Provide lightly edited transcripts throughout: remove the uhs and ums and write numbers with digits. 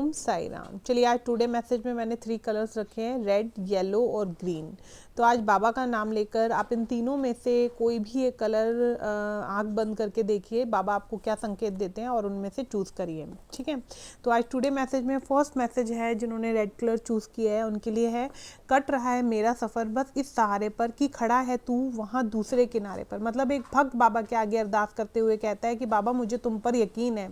ओम साई राम। चलिए आज today message में मैंने 3 कलर्स रखे हैं, रेड, येलो और ग्रीन। तो आज बाबा का नाम लेकर आप इन तीनों में से कोई भी एक कलर आंख बंद करके देखिए बाबा आपको क्या संकेत देते हैं और उनमें से चूज़ करिए, ठीक है। तो आज टुडे मैसेज में फर्स्ट मैसेज है, जिन्होंने रेड कलर चूज़ किया है उनके लिए है, कट रहा है मेरा सफ़र बस इस सहारे पर कि खड़ा है तू वहाँ दूसरे किनारे पर। मतलब एक भक्त बाबा के आगे अरदास करते हुए कहता है कि बाबा मुझे तुम पर यकीन है,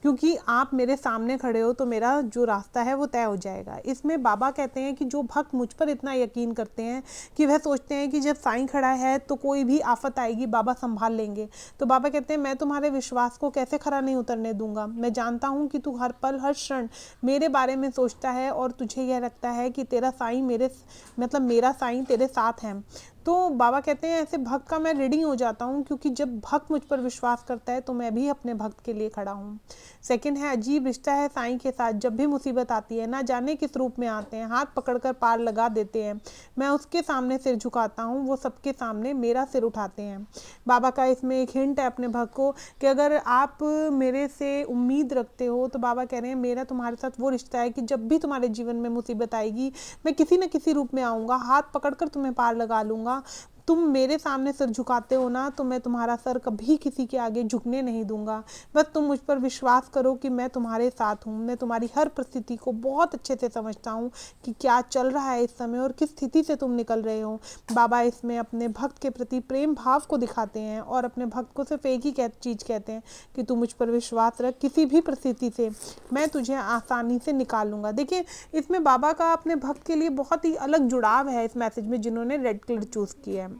क्योंकि आप मेरे सामने खड़े हो तो मेरा जो रास्ता है वो तय हो जाएगा। इसमें बाबा कहते हैं कि जो भक्त मुझ पर इतना यकीन करते हैं कि वह सोचते हैं कि जब साईं खड़ा है तो कोई भी आफत आएगी बाबा संभाल लेंगे, तो बाबा कहते हैं मैं तुम्हारे विश्वास को कैसे खरा नहीं उतरने दूंगा। मैं जानता हूँ कि तू हर पल हर क्षण मेरे बारे में सोचता है और तुझे यह लगता है कि तेरा साईं मेरा साईं तेरे साथ है। तो बाबा कहते हैं ऐसे भक्त का मैं रेडी हो जाता हूँ, क्योंकि जब भक्त मुझ पर विश्वास करता है तो मैं भी अपने भक्त के लिए खड़ा हूँ। सेकंड है, अजीब रिश्ता है साईं के साथ, जब भी मुसीबत आती है ना जाने किस रूप में आते हैं, हाथ पकड़कर पार लगा देते हैं। मैं उसके सामने सिर झुकाता हूँ, वो सबके सामने मेरा सिर उठाते हैं। बाबा का इसमें एक हिंट है अपने भक्त को कि अगर आप मेरे से उम्मीद रखते हो तो बाबा कह रहे हैं मेरा तुम्हारे साथ वो रिश्ता है कि जब भी तुम्हारे जीवन में मुसीबत आएगी मैं किसी न किसी रूप में आऊँगा, हाथ पकड़कर तुम्हें पार लगा लूँगा। तुम मेरे सामने सिर झुकाते हो ना, तो मैं तुम्हारा सर कभी किसी के आगे झुकने नहीं दूंगा। बस तुम मुझ पर विश्वास करो कि मैं तुम्हारे साथ हूँ। मैं तुम्हारी हर परिस्थिति को बहुत अच्छे से समझता हूँ कि क्या चल रहा है इस समय और किस स्थिति से तुम निकल रहे हो। बाबा इसमें अपने भक्त के प्रति प्रेम भाव को दिखाते हैं और अपने भक्त को सिर्फ एक ही चीज़ कहते हैं कि तू मुझ पर विश्वास रख, किसी भी परिस्थिति से मैं तुझे आसानी से निकालूंगा। देखिए इसमें बाबा का अपने भक्त के लिए बहुत ही अलग जुड़ाव है इस मैसेज में, जिन्होंने रेड कलर चूज़ किया है।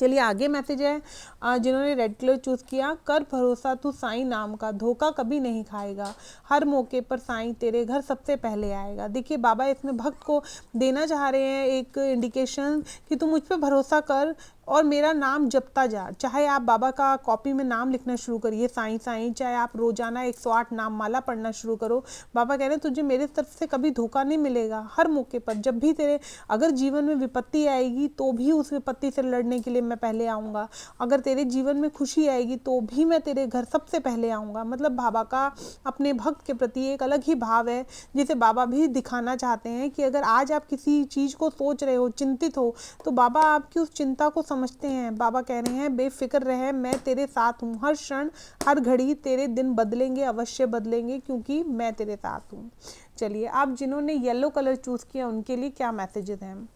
चलिए आगे मैसेज है, जिन्होंने रेड कलर चूज़ किया, कर भरोसा तू साईं नाम का, धोखा कभी नहीं खाएगा, हर मौके पर साईं तेरे घर सबसे पहले आएगा। देखिए बाबा इसमें भक्त को देना चाह रहे हैं एक इंडिकेशन कि तू मुझ पर भरोसा कर और मेरा नाम जपता जा। चाहे आप बाबा का कॉपी में नाम लिखना शुरू करिए साईं साईं, चाहे आप रोजाना 108 नाम माला पढ़ना शुरू करो। बाबा कह रहे हैं तुझे मेरे तरफ से कभी धोखा नहीं मिलेगा। हर मौके पर जब भी तेरे अगर जीवन में विपत्ति आएगी तो भी उस विपत्ति से लड़ने के लिए मैं पहले आऊँगा। अगर तेरे जीवन में खुशी आएगी तो भी मैं तेरे घर सबसे पहले आऊँगा। मतलब बाबा का अपने भक्त के प्रति एक अलग ही भाव है, जिसे बाबा भी दिखाना चाहते हैं कि अगर आज आप किसी चीज़ को सोच रहे हो, चिंतित हो, तो बाबा आपकी उस चिंता को समझते हैं। बाबा कह रहे हैं बेफिक्र रहे, मैं तेरे साथ हूँ। हर क्षण हर घड़ी तेरे दिन बदलेंगे, अवश्य बदलेंगे, क्योंकि मैं तेरे साथ हूँ। चलिए आप जिन्होंने येलो कलर चूज़ किया उनके लिए क्या मैसेजेस हैं।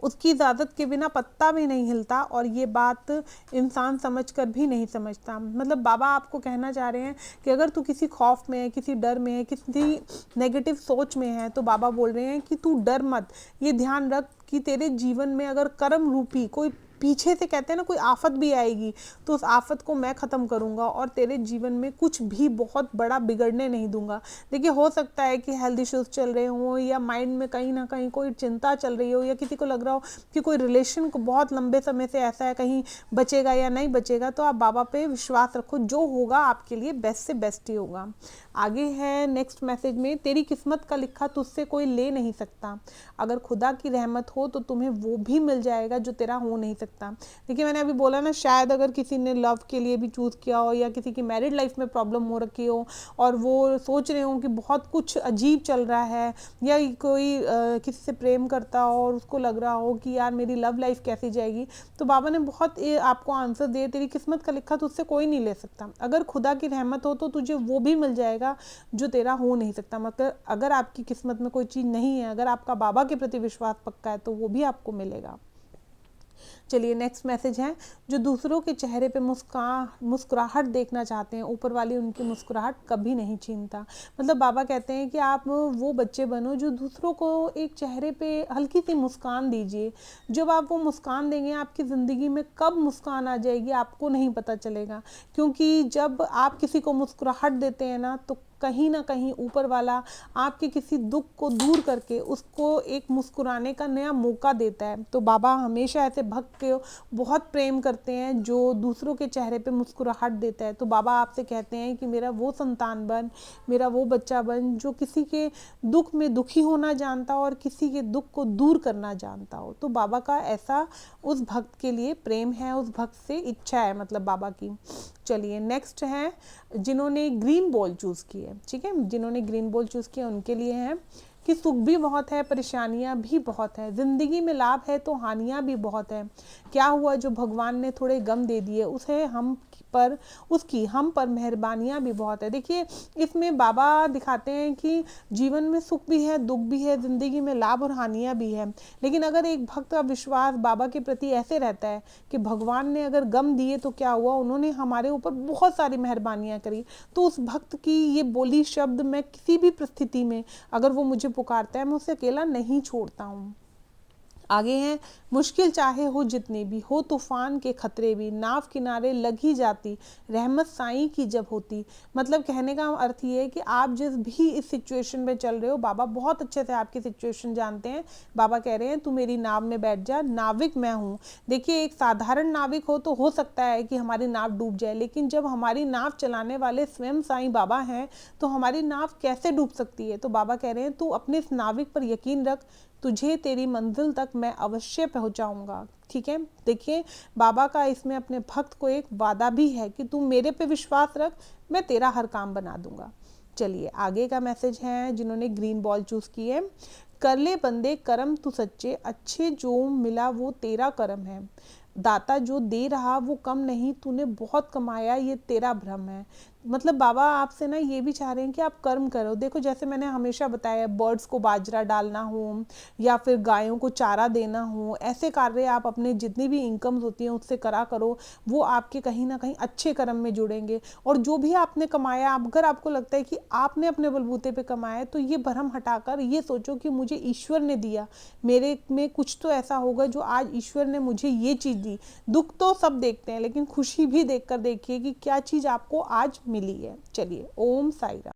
उसकी इजाज़त के बिना पत्ता भी नहीं हिलता और ये बात इंसान समझकर भी नहीं समझता। मतलब बाबा आपको कहना चाह रहे हैं कि अगर तू किसी खौफ में है, किसी डर में है, किसी नेगेटिव सोच में है, तो बाबा बोल रहे हैं कि तू डर मत। ये ध्यान रख कि तेरे जीवन में अगर कर्म रूपी कोई पीछे से कहते हैं ना कोई आफत भी आएगी तो उस आफत को मैं ख़त्म करूँगा और तेरे जीवन में कुछ भी बहुत बड़ा बिगड़ने नहीं दूंगा। देखिए हो सकता है कि हेल्थ इश्यूज चल रहे हों या माइंड में कहीं ना कहीं कोई चिंता चल रही हो या किसी को लग रहा हो कि कोई रिलेशन को बहुत लंबे समय से ऐसा है कहीं बचेगा या नहीं बचेगा, तो आप बाबा पे विश्वास रखो, जो होगा आपके लिए बेस्ट से बेस्ट ही होगा। आगे है नेक्स्ट मैसेज में, तेरी किस्मत का लिखा तुझसे कोई ले नहीं सकता। अगर खुदा की रहमत हो तो तुम्हें वो भी मिल जाएगा जो तेरा हो नहीं सकता। देखिए मैंने अभी बोला ना, शायद अगर किसी ने लव के लिए भी चूज़ किया हो या किसी की मैरिड लाइफ में प्रॉब्लम हो रखी हो और वो सोच रहे हो कि बहुत कुछ अजीब चल रहा है, या कोई किसी से प्रेम करता हो और उसको लग रहा हो कि यार मेरी लव लाइफ कैसी जाएगी, तो बाबा ने बहुत आपको आंसर दिए, तेरी किस्मत का लिखा तुझसे कोई नहीं ले सकता। अगर खुदा की रहमत हो तो तुझे वो भी मिल जाएगा जो तेरा हो नहीं सकता। मतलब अगर आपकी किस्मत में कोई चीज़ नहीं है, अगर आपका बाबा के प्रति विश्वास पक्का है, तो वो भी आपको मिलेगा। चलिए नेक्स्ट मैसेज है, जो दूसरों के चेहरे पे मुस्कुराहट देखना चाहते हैं, ऊपर वाली उनकी मुस्कुराहट कभी नहीं छीनता। मतलब बाबा कहते हैं कि आप वो बच्चे बनो जो दूसरों को एक चेहरे पे हल्की सी मुस्कान दीजिए। जब आप वो मुस्कान देंगे, आपकी ज़िंदगी में कब मुस्कान आ जाएगी आपको नहीं पता चलेगा, क्योंकि जब आप किसी को मुस्कुराहट देते हैं ना, तो कहीं ना कहीं ऊपर वाला आपके किसी दुख को दूर करके उसको एक मुस्कुराने का नया मौका देता है। तो बाबा हमेशा ऐसे भक्त को बहुत प्रेम करते हैं जो दूसरों के चेहरे पे मुस्कुराहट देता है। तो बाबा आपसे कहते हैं कि मेरा वो संतान बन, मेरा वो बच्चा बन जो किसी के दुख में दुखी होना जानता हो और किसी के दुख को दूर करना जानता हो। तो बाबा का ऐसा उस भक्त के लिए प्रेम है, उस भक्त से इच्छा है, मतलब बाबा की। चलिए नेक्स्ट है, जिन्होंने ग्रीन बॉल चूज़ किया। लिए, ठीक है। जिन्होंने ग्रीन बॉल चूज़ किया उनके लिए है कि सुख भी बहुत है, परेशानियां भी बहुत है, ज़िंदगी में लाभ है तो हानियां भी बहुत है। क्या हुआ, जो भगवान ने थोड़े गम दे दिए उसे हम पर, उसकी हम पर मेहरबानियां भी बहुत है। देखिए इसमें बाबा दिखाते हैं कि जीवन में सुख भी है, दुख भी है, ज़िंदगी में लाभ और हानियां भी है। लेकिन अगर एक भक्त का विश्वास बाबा के प्रति ऐसे रहता है कि भगवान ने अगर गम दिए तो क्या हुआ, उन्होंने हमारे ऊपर बहुत सारी मेहरबानियां करी, तो उस भक्त की ये बोली शब्द मैं किसी भी परिस्थिति में अगर वो मुझे पुकारता है मैं उसे अकेला नहीं छोड़ता हूँ। आगे हैं, मुश्किल चाहे हो जितनी भी हो, तूफान के खतरे भी, नाव किनारे लग ही जाती, रहमत साईं की जब होती। मतलब कहने का अर्थ ये है कि आप जिस भी इस सिचुएशन में चल रहे हो, बाबा बहुत अच्छे से आपकी सिचुएशन जानते हैं। बाबा कह रहे हैं तू मेरी नाव में बैठ जा, नाविक मैं हूँ। देखिए एक साधारण नाविक हो तो हो सकता है कि हमारी नाव डूब जाए, लेकिन जब हमारी नाव चलाने वाले स्वयं साईं बाबा हैं तो हमारी नाव कैसे डूब सकती है। तो बाबा कह रहे हैं तू अपने इस नाविक पर यकीन रख, तुझे तेरी मंजिल तक मैं अवश्य पहुंचाऊंगा, ठीक है। देखिए बाबा का इसमें अपने भक्त को एक वादा भी है कि तू मेरे पे विश्वास रख, मैं तेरा हर काम बना दूंगा। चलिए आगे का मैसेज है जिन्होंने ग्रीन बॉल चूज की है, कर ले बंदे कर्म तू सच्चे, अच्छे जो मिला वो तेरा कर्म है, दाता जो दे रहा वो कम नहीं, तूने बहुत कमाया ये तेरा भ्रम है। मतलब बाबा आपसे ना ये भी चाह रहे हैं कि आप कर्म करो। देखो जैसे मैंने हमेशा बताया, बर्ड्स को बाजरा डालना हो या फिर गायों को चारा देना हो, ऐसे कार्य आप अपने जितनी भी इनकम्स होती हैं उससे करा करो, वो आपके कहीं ना कहीं अच्छे कर्म में जुड़ेंगे। और जो भी आपने कमाया, अगर आपको लगता है कि आपने अपने बलबूते पे कमाया, तो ये भ्रम हटाकर ये सोचो कि मुझे ईश्वर ने दिया, मेरे में कुछ तो ऐसा होगा जो आज ईश्वर ने मुझे ये चीज़ दी। दुख तो सब देखते हैं, लेकिन खुशी भी देखकर देखिए कि क्या चीज़ आपको आज मिली है। चलिए, ओम साई राम।